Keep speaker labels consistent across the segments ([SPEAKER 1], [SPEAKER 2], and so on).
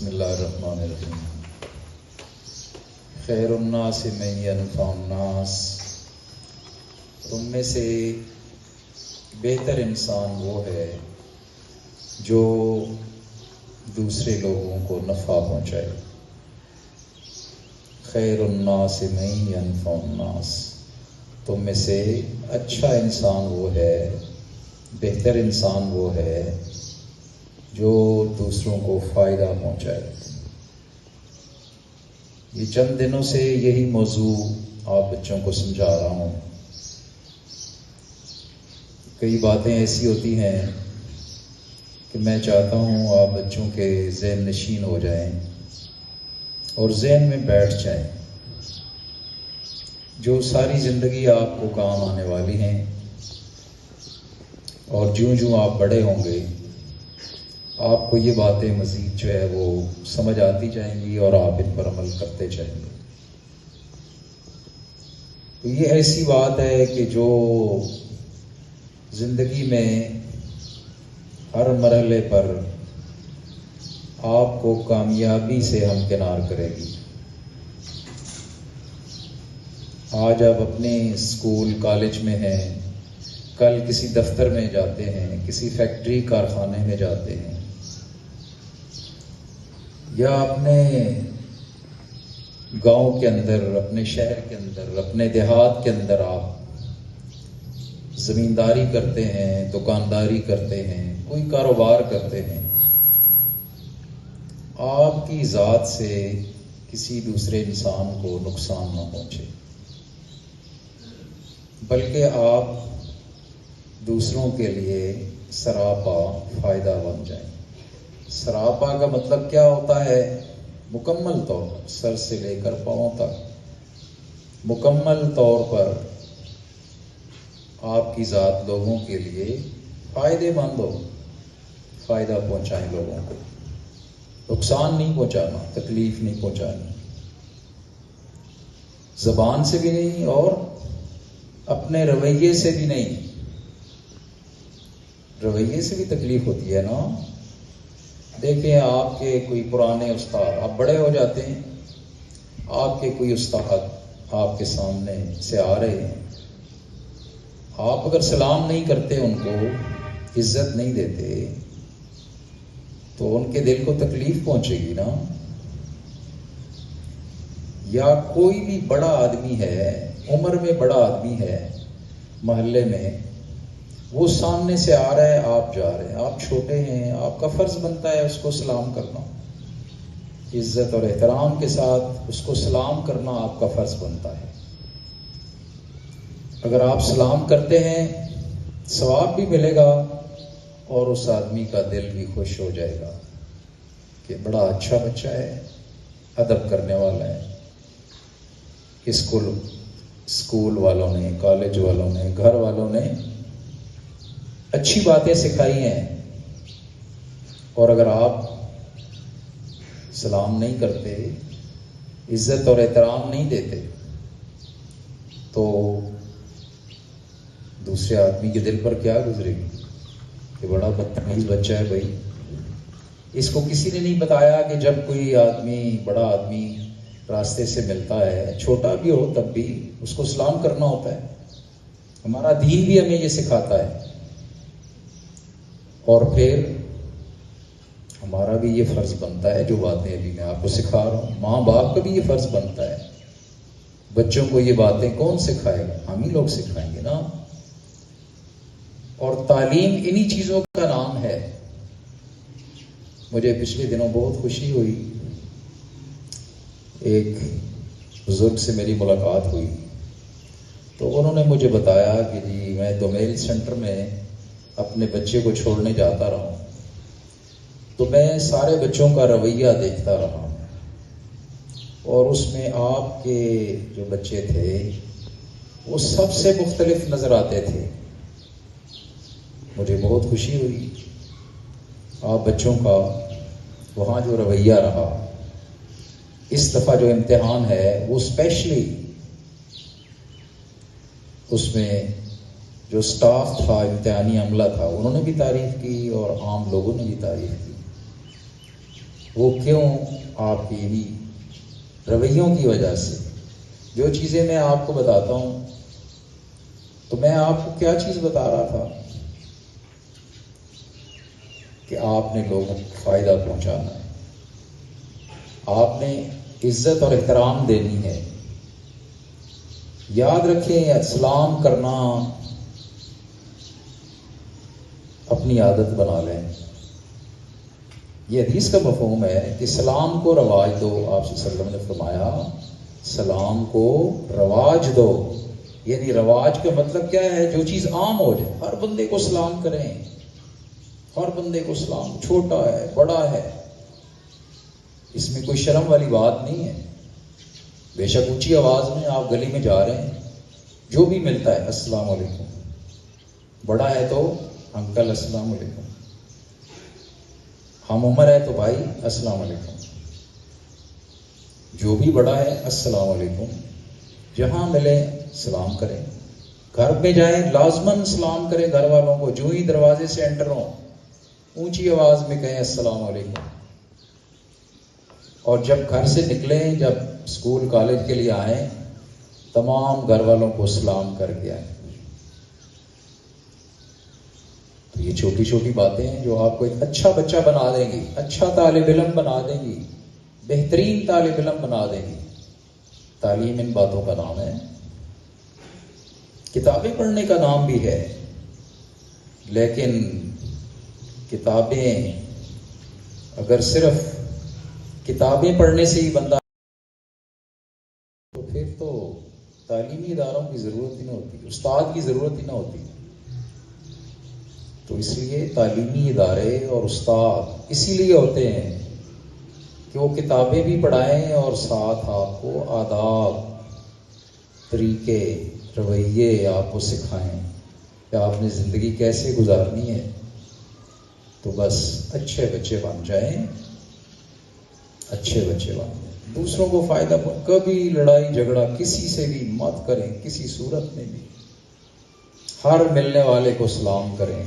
[SPEAKER 1] بسم اللہ الرحمن الرحیم۔ خیر الناس من ینفع الناس، تم میں سے بہتر انسان وہ ہے جو دوسرے لوگوں کو نفع پہنچائے۔ خیر الناس من ینفع الناس، تم میں سے اچھا انسان وہ ہے، بہتر انسان وہ ہے جو دوسروں کو فائدہ پہنچائے۔ یہ چند دنوں سے یہی موضوع آپ بچوں کو سمجھا رہا ہوں۔ کئی باتیں ایسی ہوتی ہیں کہ میں چاہتا ہوں آپ بچوں کے ذہن نشین ہو جائیں اور ذہن میں بیٹھ جائیں، جو ساری زندگی آپ کو کام آنے والی ہیں، اور جوں جوں آپ بڑے ہوں گے آپ کو یہ باتیں مزید جو ہے وہ سمجھ آتی جائیں گی اور آپ ان پر عمل کرتے جائیں گے۔ تو یہ ایسی بات ہے کہ جو زندگی میں ہر مرحلے پر آپ کو کامیابی سے ہمکنار کرے گی۔ آج آپ اپنے اسکول کالج میں ہیں، کل کسی دفتر میں جاتے ہیں، کسی فیکٹری کارخانے میں جاتے ہیں، یا اپنے گاؤں کے اندر، اپنے شہر کے اندر، اپنے دیہات کے اندر آپ زمینداری کرتے ہیں، دکانداری کرتے ہیں، کوئی کاروبار کرتے ہیں۔ آپ کی ذات سے کسی دوسرے انسان کو نقصان نہ پہنچے، بلکہ آپ دوسروں کے لیے سراپا فائدہ بن جائیں۔ سراپا کا مطلب کیا ہوتا ہے؟ مکمل طور پر، سر سے لے کر پاؤں تک مکمل طور پر آپ کی ذات لوگوں کے لیے فائدے مند ہو، فائدہ پہنچائیں لوگوں کو، نقصان نہیں پہنچانا، تکلیف نہیں پہنچانی، زبان سے بھی نہیں اور اپنے رویے سے بھی نہیں۔ رویے سے بھی تکلیف ہوتی ہے نا۔ دیکھیں آپ کے کوئی پرانے استاد، آپ بڑے ہو جاتے ہیں، آپ کے کوئی استاد آپ کے سامنے سے آ رہے ہیں، آپ اگر سلام نہیں کرتے، ان کو عزت نہیں دیتے، تو ان کے دل کو تکلیف پہنچے گی نا۔ یا کوئی بھی بڑا آدمی ہے، عمر میں بڑا آدمی ہے محلے میں، وہ سامنے سے آ رہا ہے، آپ جا رہے ہیں، آپ چھوٹے ہیں، آپ کا فرض بنتا ہے اس کو سلام کرنا، عزت اور احترام کے ساتھ اس کو سلام کرنا آپ کا فرض بنتا ہے۔ اگر آپ سلام کرتے ہیں ثواب بھی ملے گا اور اس آدمی کا دل بھی خوش ہو جائے گا کہ بڑا اچھا بچہ ہے، ادب کرنے والا ہے۔ اسکول والوں نے، کالج والوں نے، گھر والوں نے اچھی باتیں سکھائی ہیں، اور اگر آپ سلام نہیں کرتے، عزت اور احترام نہیں دیتے، تو دوسرے آدمی کے دل پر کیا گزرے گی کہ بڑا بدتمیز بچہ ہے بھائی۔ اس کو کسی نے نہیں بتایا کہ جب کوئی آدمی، بڑا آدمی راستے سے ملتا ہے، چھوٹا بھی ہو تب بھی اس کو سلام کرنا ہوتا ہے۔ ہمارا دین بھی ہمیں یہ سکھاتا ہے، اور پھر ہمارا بھی یہ فرض بنتا ہے، جو باتیں ابھی میں آپ کو سکھا رہا ہوں، ماں باپ کا بھی یہ فرض بنتا ہے۔ بچوں کو یہ باتیں کون سکھائے گا؟ ہم ہی لوگ سکھائیں گے نا۔ اور تعلیم انہی چیزوں کا نام ہے۔ مجھے پچھلے دنوں بہت خوشی ہوئی، ایک بزرگ سے میری ملاقات ہوئی، تو انہوں نے مجھے بتایا کہ جی میں دومیل سینٹر میں اپنے بچے کو چھوڑنے جاتا رہا ہوں، تو میں سارے بچوں کا رویہ دیکھتا رہا ہوں، اور اس میں آپ کے جو بچے تھے وہ سب سے مختلف نظر آتے تھے۔ مجھے بہت خوشی ہوئی۔ آپ بچوں کا وہاں جو رویہ رہا، اس دفعہ جو امتحان ہے وہ اسپیشلی اس میں جو سٹاف تھا، امتحانی عملہ تھا، انہوں نے بھی تعریف کی اور عام لوگوں نے بھی تعریف کی۔ وہ کیوں؟ آپ کی انہی رویوں کی وجہ سے۔ جو چیزیں میں آپ کو بتاتا ہوں، تو میں آپ کو کیا چیز بتا رہا تھا کہ آپ نے لوگوں کو فائدہ پہنچانا ہے، آپ نے عزت اور احترام دینی ہے۔ یاد رکھیں، سلام کرنا اپنی عادت بنا لیں۔ یہ حدیث کا مفہوم ہے کہ سلام کو رواج دو۔ آپ صلی اللہ علیہ وسلم نے فرمایا سلام کو رواج دو، یعنی رواج کا مطلب کیا ہے؟ جو چیز عام ہو جائے، ہر بندے کو سلام کریں، ہر بندے کو سلام، چھوٹا ہے بڑا ہے، اس میں کوئی شرم والی بات نہیں ہے۔ بے شک اونچی آواز میں آپ گلی میں جا رہے ہیں، جو بھی ملتا ہے السلام علیکم، بڑا ہے تو انکل السلام علیکم، ہم عمر ہے تو بھائی السلام علیکم، جو بھی بڑا ہے السلام علیکم، جہاں ملے سلام کریں۔ گھر میں جائیں لازماً سلام کریں گھر والوں کو، جو ہی دروازے سے انٹر ہوں اونچی آواز میں کہیں السلام علیکم، اور جب گھر سے نکلیں، جب اسکول کالج کے لیے آئیں، تمام گھر والوں کو سلام کر کے آئیں۔ تو یہ چھوٹی چھوٹی باتیں ہیں جو آپ کو ایک اچھا بچہ بنا دیں گی، اچھا طالب علم بنا دیں گی، بہترین طالب علم بنا دیں گی۔ تعلیم ان باتوں کا نام ہے۔ کتابیں پڑھنے کا نام بھی ہے، لیکن کتابیں اگر صرف کتابیں پڑھنے سے ہی بندہ، تو پھر تو تعلیمی اداروں کی ضرورت ہی نہ ہوتی، استاد کی ضرورت ہی نہ ہوتی۔ تو اس لیے تعلیمی ادارے اور استاد اسی لیے ہوتے ہیں کہ وہ کتابیں بھی پڑھائیں اور ساتھ آپ کو آداب، طریقے، رویے آپ کو سکھائیں کہ آپ نے زندگی کیسے گزارنی ہے۔ تو بس اچھے بچے بن جائیں، اچھے بچے بن جائیں، دوسروں کو فائدہ کبھی لڑائی جھگڑا کسی سے بھی مت کریں، کسی صورت میں بھی۔ ہر ملنے والے کو سلام کریں،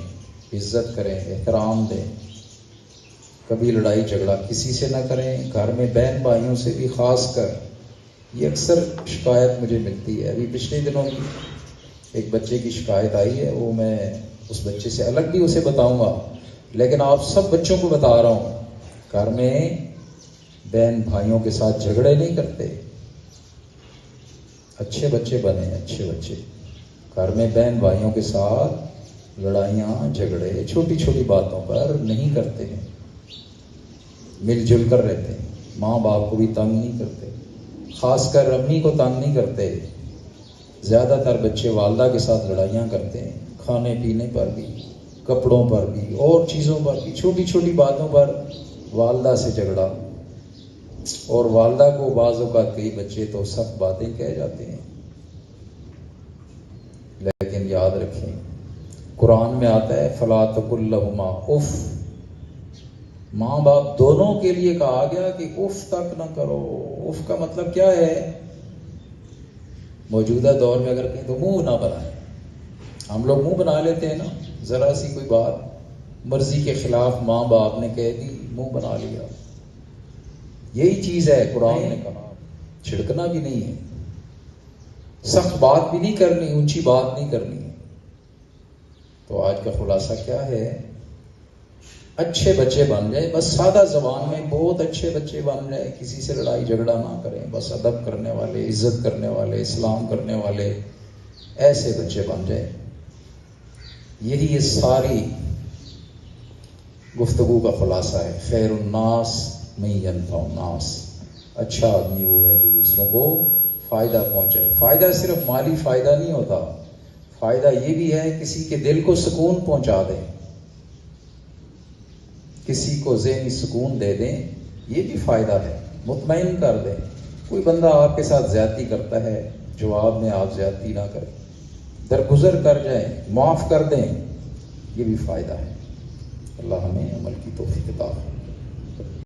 [SPEAKER 1] عزت کریں، احترام دیں، کبھی لڑائی جھگڑا کسی سے نہ کریں۔ گھر میں بہن بھائیوں سے بھی خاص کر، یہ اکثر شکایت مجھے ملتی ہے، ابھی پچھلے دنوں کی ایک بچے کی شکایت آئی ہے، وہ میں اس بچے سے الگ بھی اسے بتاؤں گا، لیکن آپ سب بچوں کو بتا رہا ہوں، گھر میں بہن بھائیوں کے ساتھ جھگڑے نہیں کرتے، اچھے بچے بنے، اچھے بچے گھر میں بہن بھائیوں کے ساتھ لڑائیاں جھگڑے چھوٹی چھوٹی باتوں پر نہیں کرتے ہیں، مل جل کر رہتے ہیں، ماں باپ کو بھی تنگ نہیں کرتے، خاص کر امی کو تنگ نہیں کرتے۔ زیادہ تر بچے والدہ کے ساتھ لڑائیاں کرتے ہیں، کھانے پینے پر بھی، کپڑوں پر بھی، اور چیزوں پر بھی، چھوٹی چھوٹی باتوں پر والدہ سے جھگڑا، اور والدہ کو بعض اوقات کئی بچے تو سخت باتیں کہہ جاتے ہیں۔ لیکن یاد رکھیں، قرآن میں آتا ہے فَلَا تَقُل لَهُمَا اف، ماں باپ دونوں کے لیے کہا گیا کہ اف تک نہ کرو۔ اف کا مطلب کیا ہے؟ موجودہ دور میں اگر کہیں تو منہ نہ بنائیں۔ ہم لوگ منہ بنا لیتے ہیں نا، ذرا سی کوئی بات مرضی کے خلاف ماں باپ نے کہہ دی، منہ بنا لیا۔ یہی چیز ہے، قرآن نے کہا چھڑکنا بھی نہیں ہے، سخت بات بھی نہیں کرنی، اونچی بات نہیں کرنی۔ تو آج کا خلاصہ کیا ہے؟ اچھے بچے بن جائیں، بس سادہ زبان میں بہت اچھے بچے بن جائیں، کسی سے لڑائی جھگڑا نہ کریں، بس ادب کرنے والے، عزت کرنے والے، اسلام کرنے والے، ایسے بچے بن جائیں۔ یہی یہ ساری گفتگو کا خلاصہ ہے۔ خیر الناس من ینفع الناس، اچھا آدمی وہ ہے جو دوسروں کو فائدہ پہنچائے۔ فائدہ صرف مالی فائدہ نہیں ہوتا، فائدہ یہ بھی ہے کسی کے دل کو سکون پہنچا دیں، کسی کو ذہنی سکون دے دیں، یہ بھی فائدہ ہے، مطمئن کر دیں۔ کوئی بندہ آپ کے ساتھ زیادتی کرتا ہے، جواب میں آپ زیادتی نہ کریں، درگزر کر جائیں، معاف کر دیں، یہ بھی فائدہ ہے۔ اللہ ہمیں عمل کی توفیق عطا فرمائے۔